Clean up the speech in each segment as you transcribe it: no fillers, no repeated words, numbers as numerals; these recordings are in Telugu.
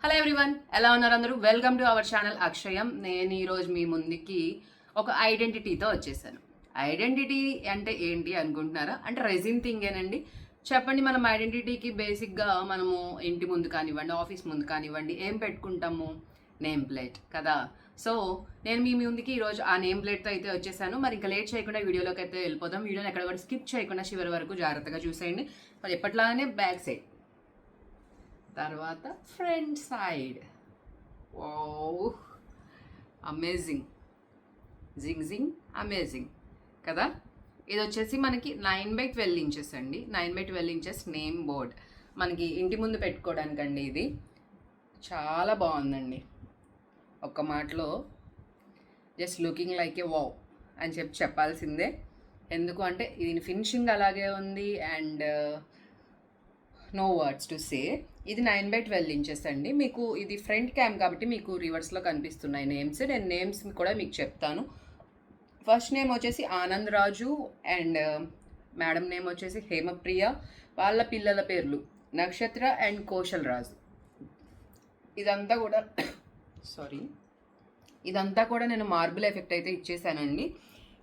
హలో ఎవ్రీవన్, ఎలా ఉన్నారు అందరూ? Welcome to our channel Akshayam. నేను ఈరోజు మీ ముందుకి ఒక ఐడెంటిటీతో వచ్చేసాను. ఐడెంటిటీ అంటే ఏంటి అనుకుంటున్నారా? అంటే రెజిన్ థింగేనండి. చెప్పండి, మనం ఐడెంటిటీకి బేసిక్గా మనము ఇంటి ముందు కానివ్వండి, ఆఫీస్ ముందు కానివ్వండి, ఏం పెట్టుకుంటాము? నేమ్ ప్లేట్ కదా. సో నేను మీ ముందుకి ఈరోజు ఆ నేమ్ ప్లేట్తో అయితే వచ్చేసాను. మరి ఇంకా లేట్ చేయకుండా వీడియోలోకి అయితే వెళ్ళిపోతాం. వీడియోని ఎక్కడ కూడా స్కిప్ చేయకుండా చివరి వరకు జాగ్రత్తగా చూసేయండి. మరి ఎప్పట్లాగానే బ్యాక్ సైడ్, తర్వాత ఫ్రంట్ సైడ్. ఓ అమేజింగ్, జింగ్ జింగ్ అమేజింగ్ కదా. ఇది వచ్చేసి మనకి 9/12 ఇంచెస్ అండి. 9/12 ఇంచెస్ నేమ్ బోర్డ్ మనకి ఇంటి ముందు పెట్టుకోవడానికండి. ఇది చాలా బాగుందండి. ఒక్క మాటలో just looking like a wow అని చెప్పాల్సిందే. ఎందుకు అంటే దీని ఫినిషింగ్ అలాగే ఉంది and no words to say. ఇది 9/12 ఇంచెస్ అండి. మీకు ఇది ఫ్రంట్ క్యామ్ కాబట్టి మీకు రివర్స్లో కనిపిస్తున్నాయి నేమ్స్. నేను నేమ్స్ కూడా మీకు చెప్తాను. ఫస్ట్ నేమ్ వచ్చేసి ఆనంద్ రాజు అండ్ మేడం నేమ్ వచ్చేసి హేమప్రియ. వాళ్ళ పిల్లల పేర్లు నక్షత్ర అండ్ కోశల్ రాజు. ఇదంతా కూడా ఇదంతా కూడా నేను మార్బుల్ ఎఫెక్ట్ అయితే ఇచ్చేసానండి.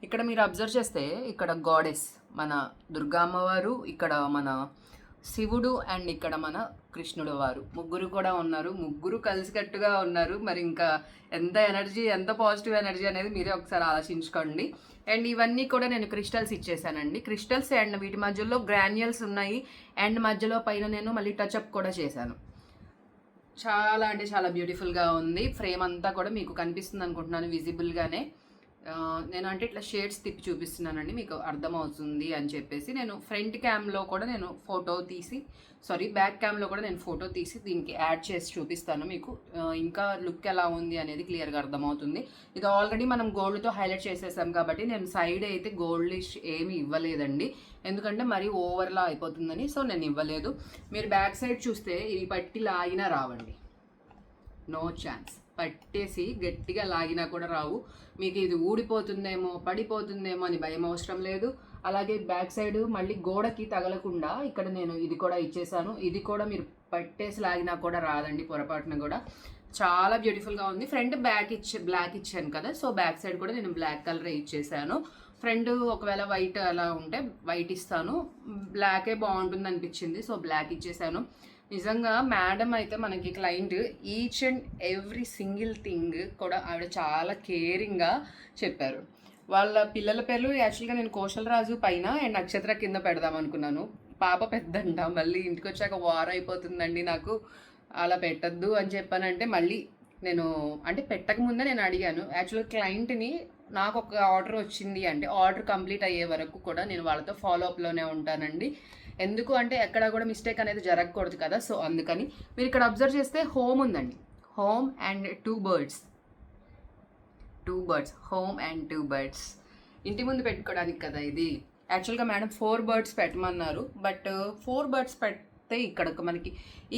ఇక్కడ మీరు అబ్జర్వ్ చేస్తే ఇక్కడ గాడెస్ మన దుర్గా అమ్మవారు, ఇక్కడ మన శివుడు అండ్ ఇక్కడ మన కృష్ణుడు వారు ముగ్గురు కూడా ఉన్నారు. ముగ్గురు కలిసికట్టుగా ఉన్నారు. మరి ఇంకా ఎంత ఎనర్జీ, ఎంత పాజిటివ్ ఎనర్జీ అనేది మీరే ఒకసారి ఆలోచించుకోండి. అండ్ ఇవన్నీ కూడా నేను క్రిస్టల్స్ ఇచ్చేసానండి. క్రిస్టల్స్ అండ్ వీటి మధ్యలో గ్రాన్యుల్స్ ఉన్నాయి అండ్ మధ్యలో పైన నేను మళ్ళీ టచ్అప్ కూడా చేశాను. చాలా అంటే చాలా బ్యూటిఫుల్గా ఉంది. ఫ్రేమ్ అంతా కూడా మీకు కనిపిస్తుంది అనుకుంటున్నాను విజిబుల్గానే. నేను అంటే ఇట్లా షేడ్స్ తిప్పి చూపిస్తున్నానండి, మీకు అర్థమవుతుంది అని చెప్పేసి. నేను ఫ్రంట్ క్యామ్లో కూడా నేను బ్యాక్ క్యామ్లో కూడా నేను ఫోటో తీసి దీనికి యాడ్ చేసి చూపిస్తాను మీకు. ఇంకా లుక్ ఎలా ఉంది అనేది క్లియర్గా అర్థమవుతుంది. ఇది ఆల్రెడీ మనం గోల్డ్తో హైలైట్ చేసేసాం కాబట్టి నేను సైడ్ అయితే గోల్డిష్ ఏమి ఇవ్వలేదండి, ఎందుకంటే మరీ ఓవర్లా అయిపోతుందని. సో నేను ఇవ్వలేదు. మీరు బ్యాక్ సైడ్ చూస్తే ఇవి పట్టి లాగినా రావండి, నో ఛాన్స్. పట్టేసి గట్టిగా లాగినా కూడా రావు. మీకు ఇది ఊడిపోతుందేమో, పడిపోతుందేమో అని భయం అవసరం లేదు. అలాగే బ్యాక్ సైడ్ మళ్ళీ గోడకి తగలకుండా ఇక్కడ నేను ఇది కూడా ఇచ్చేసాను. ఇది కూడా మీరు పట్టేసి లాగినా కూడా రాదండి పొరపాటున కూడా. చాలా బ్యూటిఫుల్గా ఉంది. ఫ్రంట్ బ్లాక్ ఇచ్చాను కదా, సో బ్యాక్ సైడ్ కూడా నేను బ్లాక్ కలరే ఇచ్చేసాను. ఫ్రంట్ ఒకవేళ వైట్ అలా ఉంటే వైట్ ఇస్తాను, బ్లాకే బాగుంటుంది అనిపించింది, సో బ్లాక్ ఇచ్చేసాను. నిజంగా మేడం అయితే మనకి client each and every single thing కూడా ఆవిడ చాలా కేరింగ్గా చెప్పారు. వాళ్ళ పిల్లల పేర్లు యాక్చువల్గా నేను కోశల్ రాజు పైన అండ్ నక్షత్ర కింద పెడదాం అనుకున్నాను. పాప పెద్దంట, మళ్ళీ ఇంటికి వచ్చాక వార్ అయిపోతుందండి నాకు, అలా పెట్టద్దు అని చెప్పానంటే మళ్ళీ నేను అంటే పెట్టకముందే నేను అడిగాను. యాక్చువల్గా క్లయింట్ని నాకు ఒక ఆర్డర్ వచ్చింది అంటే ఆర్డర్ కంప్లీట్ అయ్యే వరకు కూడా నేను వాళ్ళతో ఫాలోఅప్లోనే ఉంటానండి. ఎందుకు అంటే ఎక్కడ కూడా మిస్టేక్ అనేది జరగకూడదు కదా. సో అందుకని మీరు ఇక్కడ అబ్జర్వ్ చేస్తే హోమ్ ఉందండి, home and two birds, home and 2 birds ఇంటి ముందు పెట్టుకోవడానికి కదా ఇది. యాక్చువల్గా మేడం 4 బర్డ్స్ పెట్టమన్నారు, బట్ 4 బర్డ్స్ పెడితే ఇక్కడ మనకి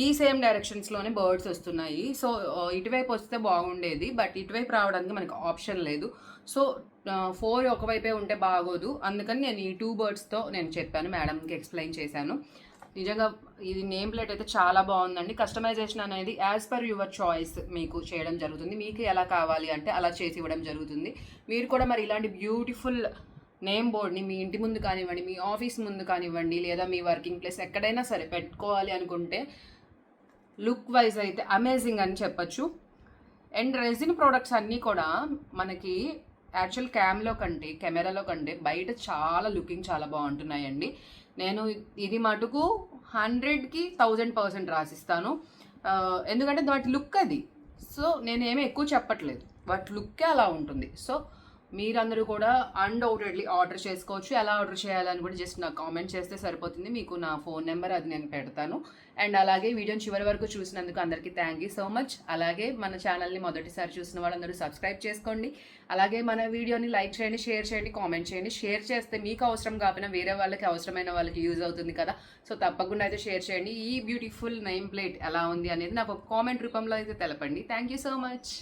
ఈ సేమ్ డైరెక్షన్స్లోనే బర్డ్స్ వస్తున్నాయి. సో ఇటువైపు వస్తే బాగుండేది, బట్ ఇటువైపు రావడానికి మనకి ఆప్షన్ లేదు. సో 4 ఒకవైపే ఉంటే బాగోదు, అందుకని నేను ఈ 2 బర్డ్స్తో నేను చెప్పాను, మేడంకి ఎక్స్ప్లెయిన్ చేశాను. నిజంగా ఇది నేమ్ ప్లేట్ అయితే చాలా బాగుందండి. కస్టమైజేషన్ అనేది యాజ్ పర్ యువర్ చాయిస్ మీకు చేయడం జరుగుతుంది. మీకు ఎలా కావాలి అంటే అలా చేసి ఇవ్వడం జరుగుతుంది. మీరు కూడా మరి ఇలాంటి బ్యూటిఫుల్ నేమ్ బోర్డ్ని మీ ఇంటి ముందు కానివ్వండి, మీ ఆఫీస్ ముందు కానివ్వండి, లేదా మీ వర్కింగ్ ప్లేస్ ఎక్కడైనా సరే పెట్టుకోవాలి అనుకుంటే లుక్ వైజ్ అయితే అమేజింగ్ అని చెప్పచ్చు. అండ్ రెజిన్ ప్రోడక్ట్స్ అన్నీ కూడా మనకి యాక్చువల్ కెమెరాలో కంటే బయట చాలా లుకింగ్ చాలా బాగుంటున్నాయండి. నేను ఇది మటుకు 100కి 1000% రాసిస్తాను, ఎందుకంటే వాటి లుక్ అది. సో నేనేమీ ఎక్కువ చెప్పట్లేదు, వాటి లుక్కే అలా ఉంటుంది. సో మీరందరూ కూడా అన్డౌటెడ్లీ ఆర్డర్ చేసుకోవచ్చు. ఎలా ఆర్డర్ చేయాలని కూడా జస్ట్ నాకు కామెంట్ చేస్తే సరిపోతుంది. మీకు నా ఫోన్ నెంబర్ అది నేను పెడతాను. అండ్ అలాగే వీడియోని చివరి వరకు చూసినందుకు అందరికీ థ్యాంక్ యూ సో మచ్. అలాగే మన ఛానల్ని మొదటిసారి చూసిన వాళ్ళందరూ సబ్స్క్రైబ్ చేసుకోండి. అలాగే మన వీడియోని లైక్ చేయండి, షేర్ చేయండి, కామెంట్ చేయండి. షేర్ చేస్తే మీకు అవసరం కాకపోయినా వేరే వాళ్ళకి అవసరమైన వాళ్ళకి యూజ్ అవుతుంది కదా. సో తప్పకుండా అయితే షేర్ చేయండి. ఈ బ్యూటిఫుల్ నేమ్ ప్లేట్ ఎలా ఉంది అనేది నాకు ఒక కామెంట్ రూపంలో అయితే తెలపండి. Thank you so much.